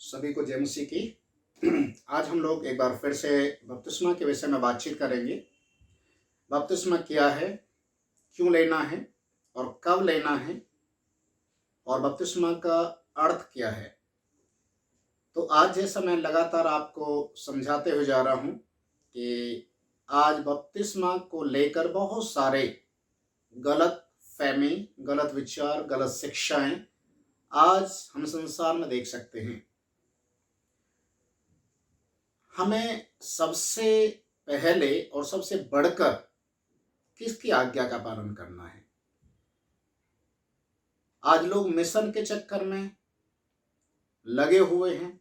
सभी को जय मसीह की। आज हम लोग एक बार फिर से बपतिस्मा के विषय में बातचीत करेंगे। बपतिस्मा क्या है, क्यों लेना है और कब लेना है, और बपतिस्मा का अर्थ क्या है। तो आज जैसा मैं लगातार आपको समझाते हुए जा रहा हूँ कि आज बपतिस्मा को लेकर बहुत सारे गलत फहमी, गलत विचार, गलत शिक्षाएं आज हम संसार में देख सकते हैं। हमें सबसे पहले और सबसे बढ़कर किसकी आज्ञा का पालन करना है। आज लोग मिशन के चक्कर में लगे हुए हैं।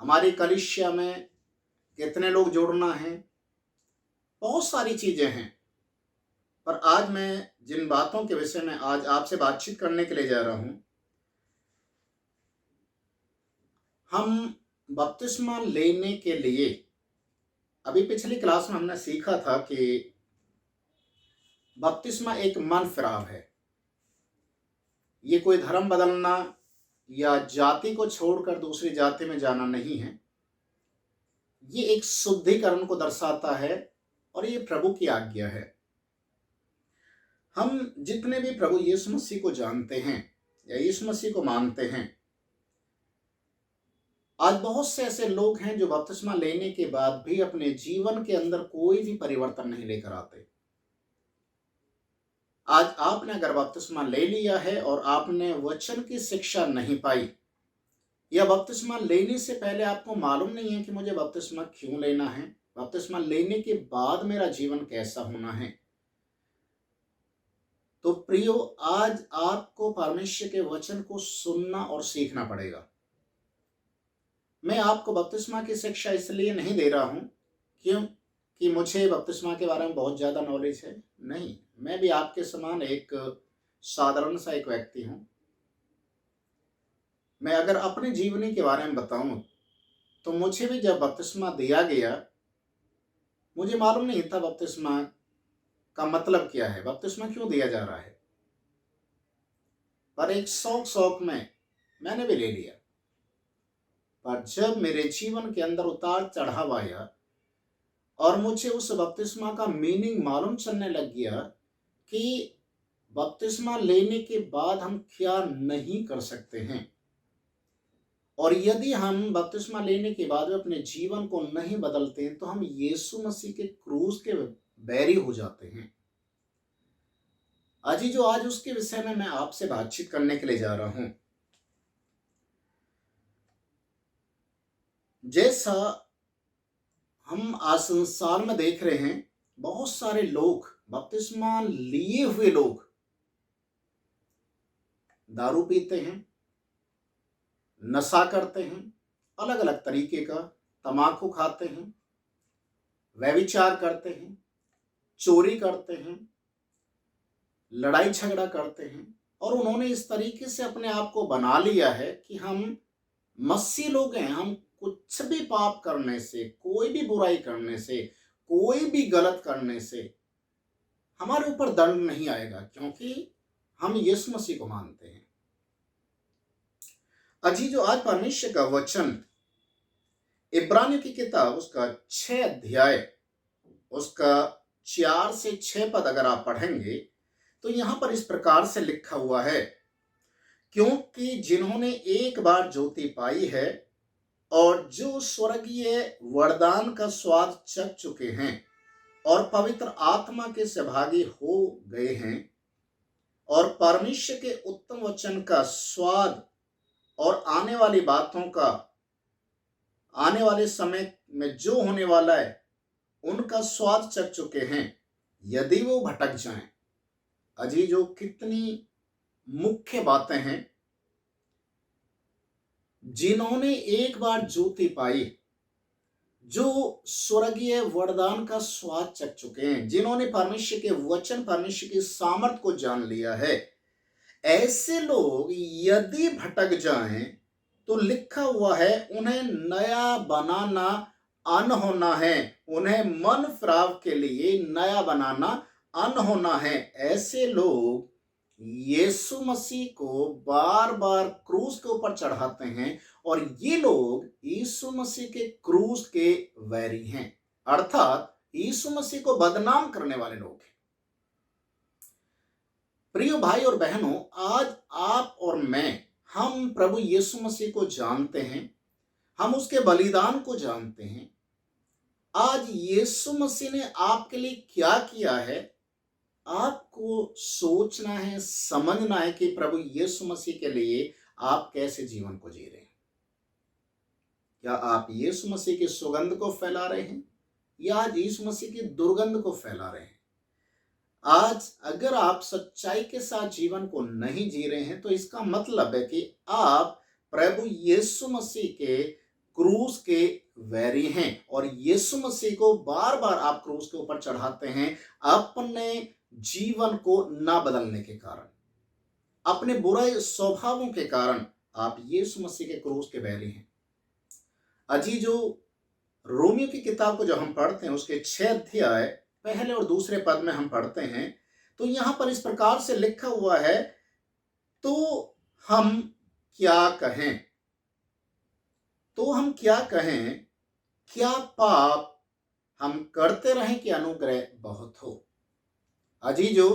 हमारी कलीसिया में कितने लोग जोड़ना है, बहुत सारी चीजें हैं। पर आज मैं जिन बातों के विषय में आज आपसे बातचीत करने के लिए जा रहा हूं, हम बपतिस्मा लेने के लिए अभी पिछली क्लास में हमने सीखा था कि बपतिस्मा एक मन फिराव है। ये कोई धर्म बदलना या जाति को छोड़कर दूसरी जाति में जाना नहीं है। ये एक शुद्धिकरण को दर्शाता है और ये प्रभु की आज्ञा है। हम जितने भी प्रभु यीशु मसीह को जानते हैं या यीशु मसीह को मानते हैं, आज बहुत से ऐसे लोग हैं जो बपतिस्मा लेने के बाद भी अपने जीवन के अंदर कोई भी परिवर्तन नहीं लेकर आते। आज आपने अगर बपतिस्मा ले लिया है और आपने वचन की शिक्षा नहीं पाई, या बपतिस्मा लेने से पहले आपको मालूम नहीं है कि मुझे बपतिस्मा क्यों लेना है, बपतिस्मा लेने के बाद मेरा जीवन कैसा होना है, तो प्रियो आज आपको परमेश्वर के वचन को सुनना और सीखना पड़ेगा। मैं आपको बपतिस्मा की शिक्षा इसलिए नहीं दे रहा हूं क्योंकि मुझे बपतिस्मा के बारे में बहुत ज्यादा नॉलेज है। नहीं, मैं भी आपके समान एक साधारण सा एक व्यक्ति हूं। मैं अगर अपने जीवनी के बारे में बताऊं तो मुझे भी जब बपतिस्मा दिया गया, मुझे मालूम नहीं था बपतिस्मा का मतलब क्या है, बपतिस्मा क्यों दिया जा रहा है। पर एक शौक में मैंने भी ले लिया। पर जब मेरे जीवन के अंदर उतार चढ़ाव आया और मुझे उस बपतिस्मा का मीनिंग मालूम चलने लग गया कि बपतिस्मा लेने के बाद हम क्या नहीं कर सकते हैं, और यदि हम बपतिस्मा लेने के बाद अपने जीवन को नहीं बदलते हैं तो हम यीशु मसीह के क्रूस के बैरी हो जाते हैं। आज उसके विषय में मैं आपसे बातचीत करने के लिए जा रहा हूं। जैसा हम आज संसार में देख रहे हैं, बहुत सारे लोग, बपतिस्मा लिए हुए लोग दारू पीते हैं, नशा करते हैं, अलग अलग तरीके का तम्बाकू खाते हैं, व्यभिचार करते हैं, चोरी करते हैं, लड़ाई झगड़ा करते हैं, और उन्होंने इस तरीके से अपने आप को बना लिया है कि हम मसीह लोग हैं। हम कुछ भी पाप करने से, कोई भी बुराई करने से, कोई भी गलत करने से हमारे ऊपर दंड नहीं आएगा, क्योंकि हम यीशु मसीह को मानते हैं। जो आज परमेश्वर का वचन इब्रानियों की किताब उसका 6 अध्याय उसका 4 से 6 पद अगर आप पढ़ेंगे तो यहां पर इस प्रकार से लिखा हुआ है, क्योंकि जिन्होंने एक बार ज्योति पाई है और जो स्वर्गीय वरदान का स्वाद चख चुके हैं और पवित्र आत्मा के सहभागी हो गए हैं और परमेश्वर के उत्तम वचन का स्वाद और आने वाली बातों का, आने वाले समय में जो होने वाला है उनका स्वाद चख चुके हैं, यदि वो भटक जाएं। जो कितनी मुख्य बातें हैं। जिन्होंने एक बार ज्योति पाई, जो स्वर्गीय वरदान का स्वाद चख चुके हैं, जिन्होंने परमेश्वर के वचन, परमेश्वर की सामर्थ को जान लिया है, ऐसे लोग यदि भटक जाएं तो लिखा हुआ है उन्हें नया बनाना अन्न होना है, उन्हें मन फिराव के लिए नया बनाना अन्न होना है। ऐसे लोग यीशु मसीह को बार बार क्रूस के ऊपर चढ़ाते हैं, और ये लोग यीशु मसीह के क्रूस के वैरी हैं, अर्थात यीशु मसीह को बदनाम करने वाले लोग हैं। प्रिय भाई और बहनों, आज आप और मैं, हम प्रभु यीशु मसीह को जानते हैं, हम उसके बलिदान को जानते हैं। आज यीशु मसीह ने आपके लिए क्या किया है, आपको सोचना है, समझना है कि प्रभु यीशु मसीह के लिए आप कैसे जीवन को जी रहे हैं। क्या आप यीशु मसीह की सुगंध को फैला रहे हैं, या आज यीशु मसीह की दुर्गंध को फैला रहे हैं? आज अगर आप सच्चाई के साथ जीवन को नहीं जी रहे हैं, तो इसका मतलब है कि आप प्रभु यीशु मसीह के क्रूस के वैरी हैं, और यीशु मसीह को बार बार आप क्रूस के ऊपर चढ़ाते हैं अपने जीवन को ना बदलने के कारण, अपने बुरे स्वभावों के कारण आप यीशु मसीह के क्रूस के वैरी हैं। अजी जो रोमियो की किताब को जब हम पढ़ते हैं, उसके 6 अध्याय पहले और दूसरे पद में हम पढ़ते हैं, तो यहां पर इस प्रकार से लिखा हुआ है, तो हम क्या कहें, क्या पाप हम करते रहें कि अनुग्रह बहुत हो? अजी जो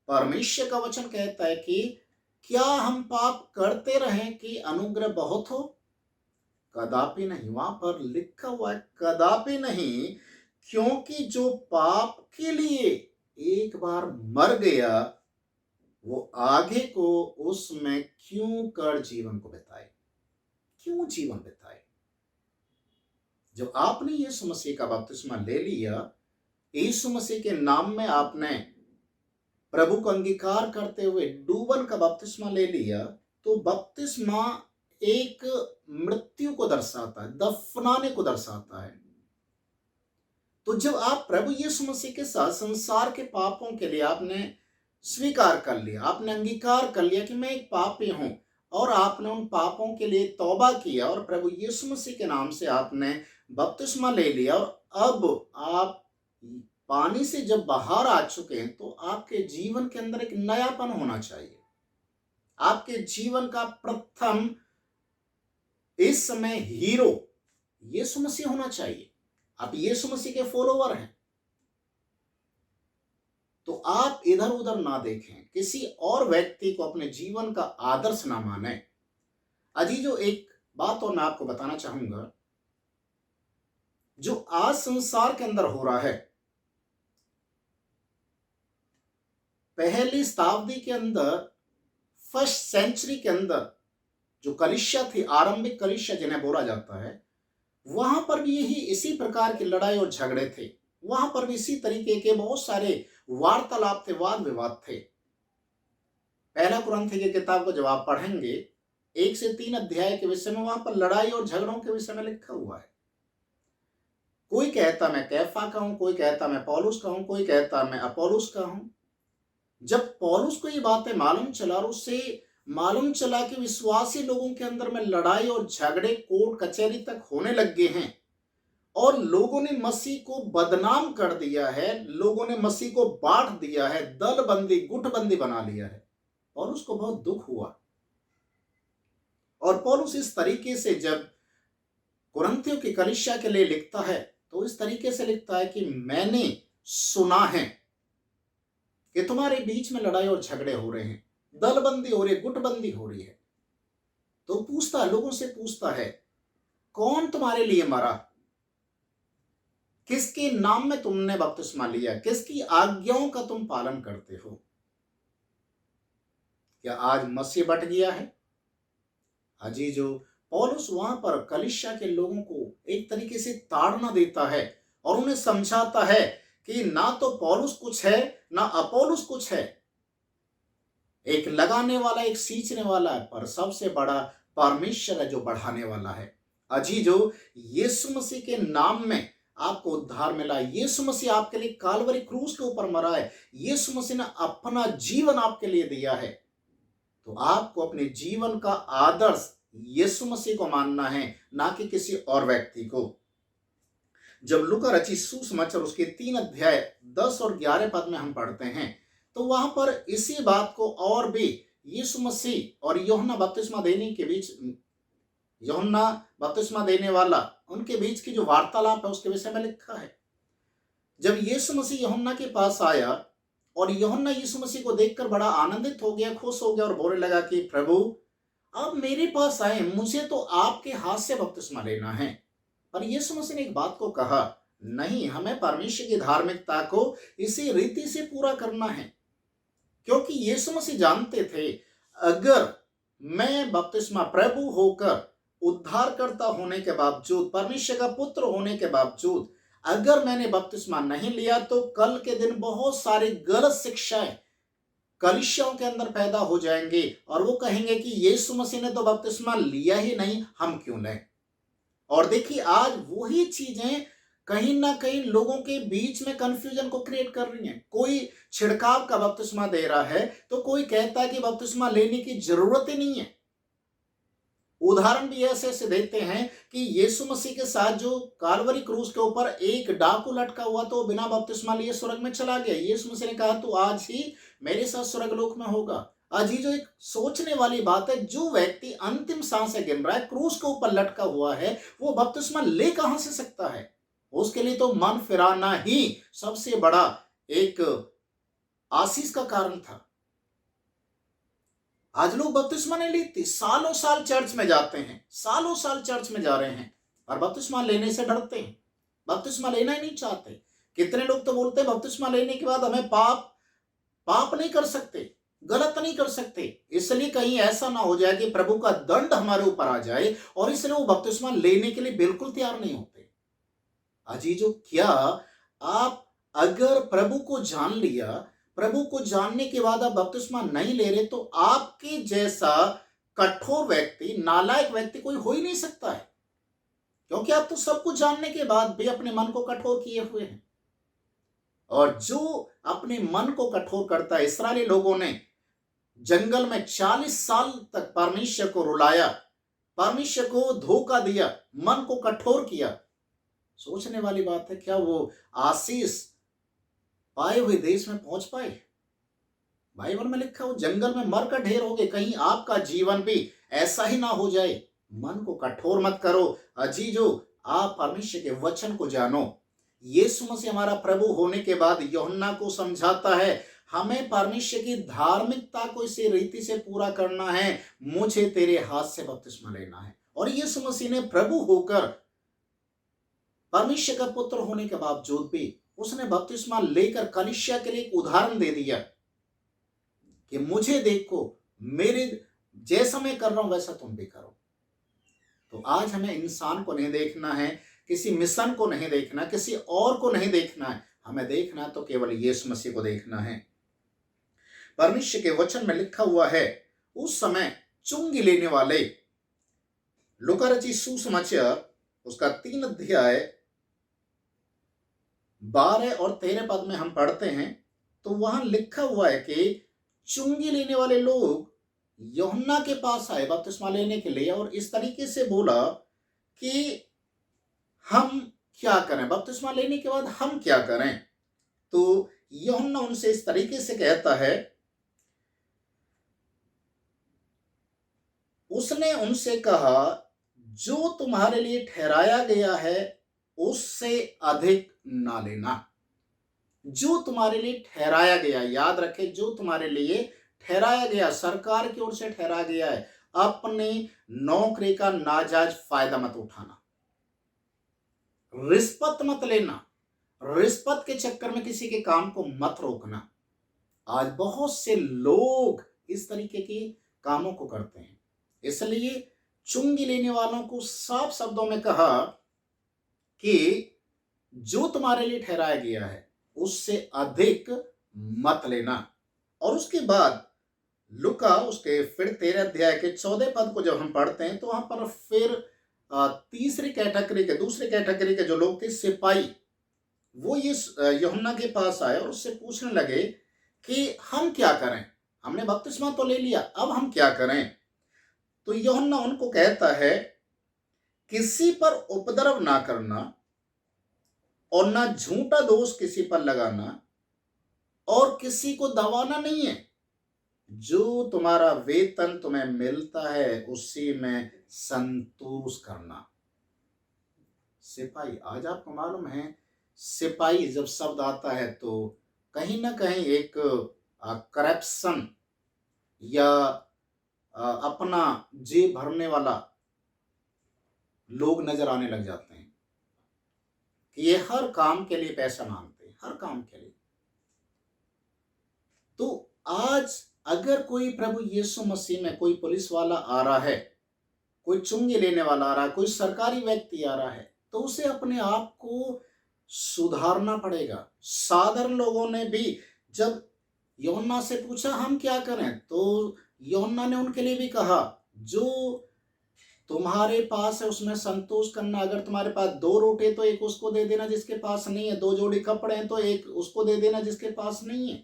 परमेश्वर का वचन कहता है कि क्या हम पाप करते रहें कि अनुग्रह बहुत हो? कदापि नहीं। वहां पर लिखा हुआ है कदापि नहीं, क्योंकि जो पाप के लिए एक बार मर गया, वो आगे को उसमें क्यों कर जीवन को बिताए, क्यों जीवन बिताए? जो आपने यीशु मसीह का बपतिस्मा ले लिया, यीशु मसीह के नाम में आपने प्रभु को अंगीकार करते हुए डूबन का बपतिस्मा ले लिया, तो बपतिस्मा एक मृत्यु को दर्शाता है, दफनाने को दर्शाता है। तो जब आप प्रभु यीशु मसीह के साथ संसार के पापों के लिए आपने स्वीकार कर लिया, आपने अंगीकार कर लिया कि मैं एक पापी हूं, और आपने उन पापों के लिए तौबा किया, और प्रभु यीशु मसीह के नाम से आपने बपतिस्मा ले लिया, और अब आप पानी से जब बाहर आ चुके हैं, तो आपके जीवन के अंदर एक नयापन होना चाहिए। आपके जीवन का प्रथम इस समय हीरो यीशु मसीह होना चाहिए। आप यीशु मसीह के फॉलोवर हैं, तो आप इधर उधर ना देखें, किसी और व्यक्ति को अपने जीवन का आदर्श ना माने। अजीजों, एक बात और मैं आपको बताना चाहूंगा, जो आज संसार के अंदर हो रहा है, पहली शताब्दी के अंदर, फर्स्ट सेंचुरी के अंदर जो कलीसिया थी, आरंभिक कलीसिया जिन्हें बोला जाता है, वहां पर भी यही इसी प्रकार की लड़ाई और झगड़े थे। वहां पर भी इसी तरीके के बहुत सारे वार्तालाप थे, वाद विवाद थे। पहला कुरिन्थी की किताब को जब आप पढ़ेंगे, 1 से 3 अध्याय के विषय में, वहां पर लड़ाई और झगड़ों के विषय में लिखा हुआ है। कोई कहता मैं कैफा का हूं, कोई कहता मैं पौलुस का हूं, कोई कहता मैं अपोलोस का हूं। जब पौलुस को ये बातें मालूम चला, और उससे मालूम चला कि विश्वासी लोगों के अंदर में लड़ाई और झगड़े कोर्ट कचहरी तक होने लग गए हैं, और लोगों ने मसीह को बदनाम कर दिया है, लोगों ने मसीह को बांट दिया है, दलबंदी गुटबंदी बना लिया है, पौलुस को बहुत दुख हुआ। और पौलुस इस तरीके से जब कुरिन्थियों की कलीसिया के लिए लिखता है, तो इस तरीके से लिखता है कि मैंने सुना है कि तुम्हारे बीच में लड़ाई और झगड़े हो रहे हैं, दलबंदी हो रही है, गुटबंदी हो रही है। तो पूछता है, लोगों से पूछता है, कौन तुम्हारे लिए मरा, किसके नाम में तुमने बपतिस्मा लिया, किसकी आज्ञाओं का तुम पालन करते हो? क्या आज मसीह बट गया है? अजी जो पौलुस वहां पर कलीसिया के लोगों को एक तरीके से ताड़ना देता है, और उन्हें समझाता है कि ना तो पौलुस कुछ है, ना अपोलोस कुछ है। एक लगाने वाला, एक सींचने वाला है, पर सबसे बड़ा परमेश्वर है जो बढ़ाने वाला है। अजी जो यीशु मसीह के नाम में आपको उद्धार मिला, यीशु मसीह आपके लिए कालवरी क्रूस के ऊपर मरा है, यीशु मसीह ने अपना जीवन आपके लिए दिया है, तो आपको अपने जीवन का आदर्श यीशु मसीह को मानना है, ना कि किसी और व्यक्ति को। जब लूका रचित सुसमाचार उसके 3 अध्याय 10 और 11 पद में हम पढ़ते हैं, तो वहां पर इसी बात को और भी यीशु मसीह और यूहन्ना बपतिस्मा देने के बीच, यूहन्ना बपतिस्मा देने वाला, उनके बीच की जो वार्तालाप है उसके विषय में लिखा है। जब यीशु मसीह यूहन्ना के पास आया और यूहन्ना यीशु मसीह को देखकर बड़ा आनंदित हो गया, खुश हो गया और बोलने लगा कि प्रभु आप मेरे पास आए, मुझे तो आपके हाथ से बपतिस्मा लेना है। पर यीशु मसीह ने एक बात को कहा, नहीं, हमें परमेश्वर की धार्मिकता को इसी रीति से पूरा करना है। क्योंकि यीशु मसीह जानते थे, अगर मैं बपतिस्मा प्रभु होकर, उद्धारकर्ता होने के बावजूद, परमेश्वर का पुत्र होने के बावजूद, अगर मैंने बपतिस्मा नहीं लिया तो कल के दिन बहुत सारी गलत शिक्षाएं कलीसियाओं के अंदर पैदा हो जाएंगे और वो कहेंगे कि यीशु मसीह ने तो बपतिस्मा लिया ही नहीं, हम क्यों लें। और देखिए आज वही चीजें कहीं ना कहीं लोगों के बीच में कंफ्यूजन को क्रिएट कर रही हैं। कोई छिड़काव का बपतिस्मा दे रहा है तो कोई कहता है कि बपतिस्मा लेने की जरूरत ही नहीं है। उदाहरण भी ऐसे ऐसे देते हैं कि यीशु मसीह के साथ जो कालवरी क्रूस के ऊपर एक डाकू लटका हुआ तो बिना बपतिस्मा लिए स्वर्ग में चला गया। यीशु मसीह ने कहा तू आज ही मेरे साथ स्वर्गलोक में होगा। आज ही जो एक सोचने वाली बात है, जो व्यक्ति अंतिम सांसें गिन रहा है, क्रूस के ऊपर लटका हुआ है, वो बपतिस्मा ले कहां से सकता है। उसके लिए तो मन फिराना ही सबसे बड़ा एक आशीष का कारण था। आज लोग बपतिस्मा नहीं लेते, सालों साल चर्च में जाते हैं, सालों साल चर्च में जा रहे हैं और बपतिस्मा लेने से डरते हैं, बपतिस्मा लेना ही नहीं चाहते। कितने लोग तो बोलते हैं बपतिस्मा लेने के बाद हमें पाप नहीं कर सकते, गलत नहीं कर सकते, इसलिए कहीं ऐसा ना हो जाए कि प्रभु का दंड हमारे ऊपर आ जाए, और इसलिए वो बपतिस्मा लेने के लिए बिल्कुल तैयार नहीं होते। अजीजों, क्या आप अगर प्रभु को जान लिया, प्रभु को जानने के बाद आप बपतिस्मा नहीं ले रहे, तो आपके जैसा कठोर व्यक्ति, नालायक व्यक्ति कोई हो ही नहीं सकता है। क्योंकि आप तो सब कुछ जानने के बाद भी अपने मन को कठोर किए हुए हैं। और जो अपने मन को कठोर करता है, इस्राएली लोगों ने जंगल में 40 साल तक परमेश्वर को रुलाया, परमेश्वर को धोखा दिया, मन को कठोर किया। सोचने वाली बात है, क्या वो आशीष पाए हुए देश में पहुंच पाए? बाइबल में लिखा हो जंगल में मर कर ढेर हो गए। कहीं आपका जीवन भी ऐसा ही ना हो जाए। मन को कठोर मत करो। अजीजो, आप परमेश्वर के वचन को जानो। यीशु मसीह हमारा प्रभु होने के बाद यूहन्ना को समझाता है, हमें परमेश्वर की धार्मिकता को इसी रीति से पूरा करना है, मुझे तेरे हाथ से बपतिस्मा लेना है। और यीशु मसीह ने प्रभु होकर, परमेश्वर का पुत्र होने के बावजूद भी उसने बपतिस्मा लेकर कलीसिया के लिए एक उदाहरण दे दिया कि मुझे देखो, मेरे जैसा मैं कर रहा हूं वैसा तुम भी करो। तो आज हमें इंसान को नहीं देखना है, किसी मिशन को नहीं देखना, किसी और को नहीं देखना है, हमें देखना तो केवल यीशु मसीह को देखना है। परमेश्वर के वचन में लिखा हुआ है, उस समय चुंगी लेने वाले, लूका रचित सुसमाचार उसका 3 अध्याय 12 और 13 पद में हम पढ़ते हैं, तो वहां लिखा हुआ है कि चुंगी लेने वाले लोग यूहन्ना के पास आए बपतिस्मा लेने के लिए और इस तरीके से बोला कि हम क्या करें, बपतिस्मा लेने के बाद हम क्या करें। तो यूहन्ना उनसे इस तरीके से कहता है, उसने उनसे कहा, जो तुम्हारे लिए ठहराया गया है उससे अधिक ना लेना। जो तुम्हारे लिए ठहराया गया, याद रखे, जो तुम्हारे लिए ठहराया गया, सरकार की ओर से ठहराया गया है। अपनी नौकरी का नाजायज फायदा मत उठाना, रिश्वत मत लेना, रिश्वत के चक्कर में किसी के काम को मत रोकना। आज बहुत से लोग इस तरीके के कामों को करते हैं, इसलिए चुंगी लेने वालों को साफ शब्दों में कहा कि जो तुम्हारे लिए ठहराया गया है उससे अधिक मत लेना। और उसके बाद लूका उसके फिर 13 अध्याय के 14 पद को जब हम पढ़ते हैं तो वहां पर फिर तीसरी कैटेगरी के, दूसरी कैटेगरी के जो लोग थे, सिपाही, वो ये यूहन्ना के पास आए और उससे पूछने लगे कि हम क्या करें, हमने बपतिस्मा तो ले लिया, अब हम क्या करें। तो यूहन्ना उनको कहता है, किसी पर उपद्रव ना करना और ना झूठा दोष किसी पर लगाना और किसी को दबाना नहीं है। जो तुम्हारा वेतन तुम्हें मिलता है उसी में संतोष करना। सिपाही, आज आपको मालूम है सिपाही जब शब्द आता है तो कहीं ना कहीं एक करप्शन या अपना जेब भरने वाला लोग नजर आने लग जाते हैं कि ये हर काम के लिए पैसा मांगते हैं, हर काम के लिए। तो आज अगर कोई प्रभु यीशु मसीह में कोई पुलिस वाला आ रहा है, कोई चुंगी लेने वाला आ रहा है, कोई सरकारी व्यक्ति आ रहा है, तो उसे अपने आप को सुधारना पड़ेगा। साधारण लोगों ने भी जब यूहन्ना से पूछा हम क्या करें, तो यूहन्ना ने उनके लिए भी कहा जो तुम्हारे पास है उसमें संतोष करना। अगर तुम्हारे पास 2 रोटी तो एक उसको दे देना जिसके पास नहीं है, 2 जोड़ी कपड़े हैं तो एक उसको दे देना जिसके पास नहीं है।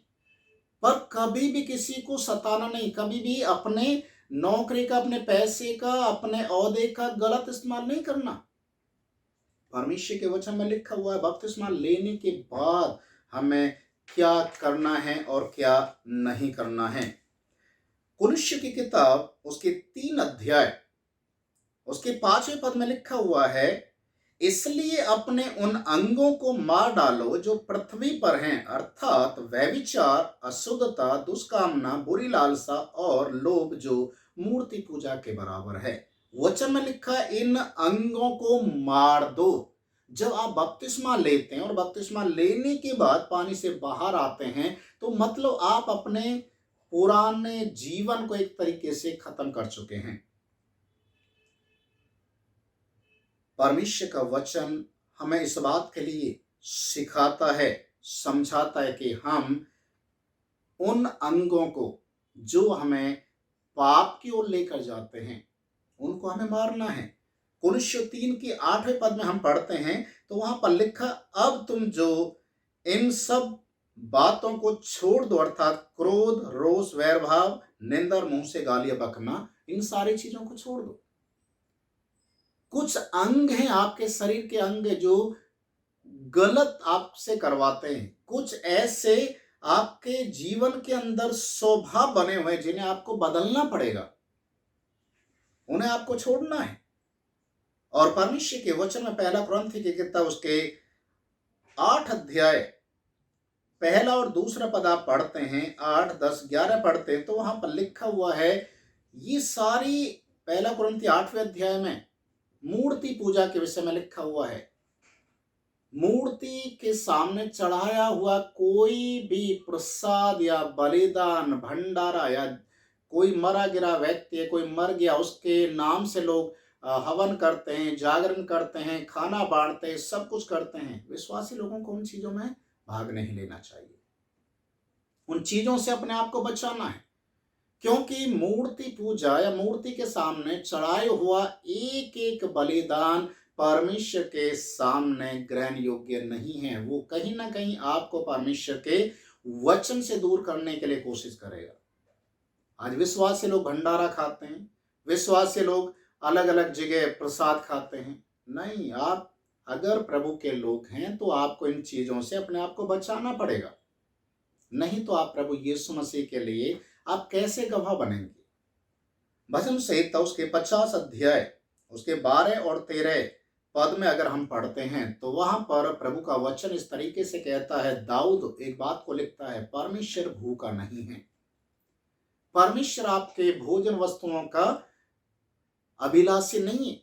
पर कभी भी किसी को सताना नहीं, कभी भी अपने नौकरी का, अपने पैसे का, अपने ओहदे का गलत इस्तेमाल नहीं करना। परमेश्वर के वचन में लिखा हुआ है बपतिस्मा लेने के बाद हमें क्या करना है और क्या नहीं करना है। कुरिन्थियों की किताब उसके 3 अध्याय उसके 5वें पद में लिखा हुआ है, इसलिए अपने उन अंगों को मार डालो जो पृथ्वी पर हैं, अर्थात व्यभिचार, अशुद्धता, दुष्कामना, बुरी लालसा और लोभ जो मूर्ति पूजा के बराबर है। वचन में लिखा है इन अंगों को मार दो। जब आप बपतिस्मा लेते हैं और बपतिस्मा लेने के बाद पानी से बाहर आते हैं तो मतलब आप अपने पुराने जीवन को एक तरीके से खत्म कर चुके हैं। परमेश्वर का वचन हमें इस बात के लिए सिखाता है, समझाता है कि हम उन अंगों को जो हमें पाप की ओर लेकर जाते हैं उनको हमें मारना है। कुरिन्थियों 3 के 8वें पद में हम पढ़ते हैं तो वहां पर लिखा, अब तुम जो इन सब बातों को छोड़ दो, अर्थात क्रोध, रोष, वैर भाव, निंदा, मुंह से गालियां बकना, इन सारी चीजों को छोड़ दो। कुछ अंग हैं आपके शरीर के अंग जो गलत आपसे करवाते हैं, कुछ ऐसे आपके जीवन के अंदर स्वभाव बने हुए हैं जिन्हें आपको बदलना पड़ेगा, उन्हें आपको छोड़ना है। और परमेश्वर के वचन में 1 कुरिन्थियों की किताब उसके 8 अध्याय 1 और 2 पद आप पढ़ते हैं, 8, 10, 11 पढ़ते हैं तो वहां पर लिखा हुआ है, ये सारी 1 कुरिन्थियों 8वें अध्याय में मूर्ति पूजा के विषय में लिखा हुआ है। मूर्ति के सामने चढ़ाया हुआ कोई भी प्रसाद या बलिदान, भंडारा या कोई मरा गिरा व्यक्ति है, कोई मर गया, उसके नाम से लोग हवन करते हैं, जागरण करते हैं, खाना बांटते हैं, सब कुछ करते हैं। विश्वासी लोगों को उन चीजों में भाग नहीं लेना चाहिए, उन चीजों से अपने आप को बचाना है, क्योंकि मूर्ति पूजा या मूर्ति के सामने चढ़ाया हुआ एक एक बलिदान परमेश्वर के सामने ग्रहण योग्य नहीं है। वो कहीं ना कहीं आपको परमेश्वर के वचन से दूर करने के लिए कोशिश करेगा। आज विश्वासी लोग भंडारा खाते हैं, विश्वासी लोग अलग अलग जगह प्रसाद खाते हैं। नहीं, आप अगर प्रभु के लोग हैं तो आपको इन चीजों से अपने आप को बचाना पड़ेगा, नहीं तो आप प्रभु यीशु मसीह के लिए आप कैसे गवाह बनेंगे। भजन संहिता उसके 50 अध्याय उसके 12 और 13 पद में अगर हम पढ़ते हैं तो वहां पर प्रभु का वचन इस तरीके से कहता है, दाऊद एक बात को लिखता है, परमेश्वर भूखा नहीं है। परमेश्वर आपके भोजन वस्तुओं का अभिलाषी नहीं है।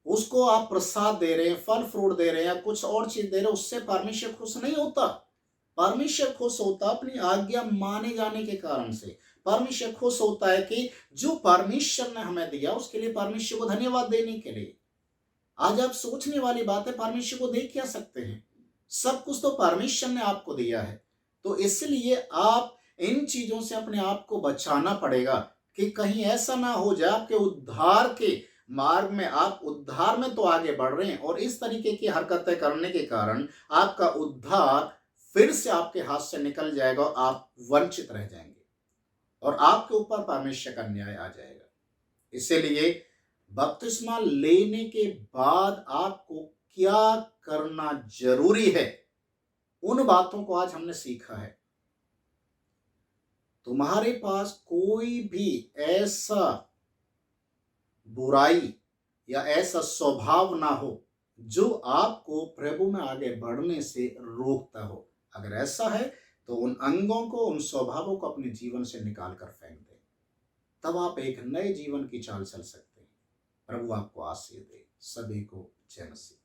उसको आप प्रसाद दे रहे हैं, फल फ्रूट दे रहे हैं या कुछ और चीज दे रहे हैं, उससे परमेश्वर खुश नहीं होता। परमेश्वर खुश होता अपनी आज्ञा माने जाने के कारण से। परमेश्वर खुश होता है कि जो परमेश्वर ने हमें दिया उसके लिए परमेश्वर को धन्यवाद देने के लिए। आज आप सोचने वाली बात है, परमेश्वर को दे क्या सकते हैं? सब कुछ तो परमेश्वर ने आपको दिया है। तो इसलिए आप इन चीजों से अपने आप को बचाना पड़ेगा कि कहीं ऐसा ना हो जाए आपके उद्धार के मार्ग में, आप उद्धार में तो आगे बढ़ रहे हैं और इस तरीके की हरकतें करने के कारण आपका उद्धार फिर से आपके हाथ से निकल जाएगा और आप वंचित रह जाएंगे और आपके ऊपर परमेश्वर का न्याय आ जाएगा। इसीलिए बपतिस्मा लेने के बाद आपको क्या करना जरूरी है, उन बातों को आज हमने सीखा है। तुम्हारे पास कोई भी ऐसा बुराई या ऐसा स्वभाव ना हो जो आपको प्रभु में आगे बढ़ने से रोकता हो। अगर ऐसा है तो उन अंगों को, उन स्वभावों को अपने जीवन से निकाल कर फेंक दें। तब आप एक नए जीवन की चाल चल सकते हैं। प्रभु आपको आशीष दे। सभी को जय मसीह।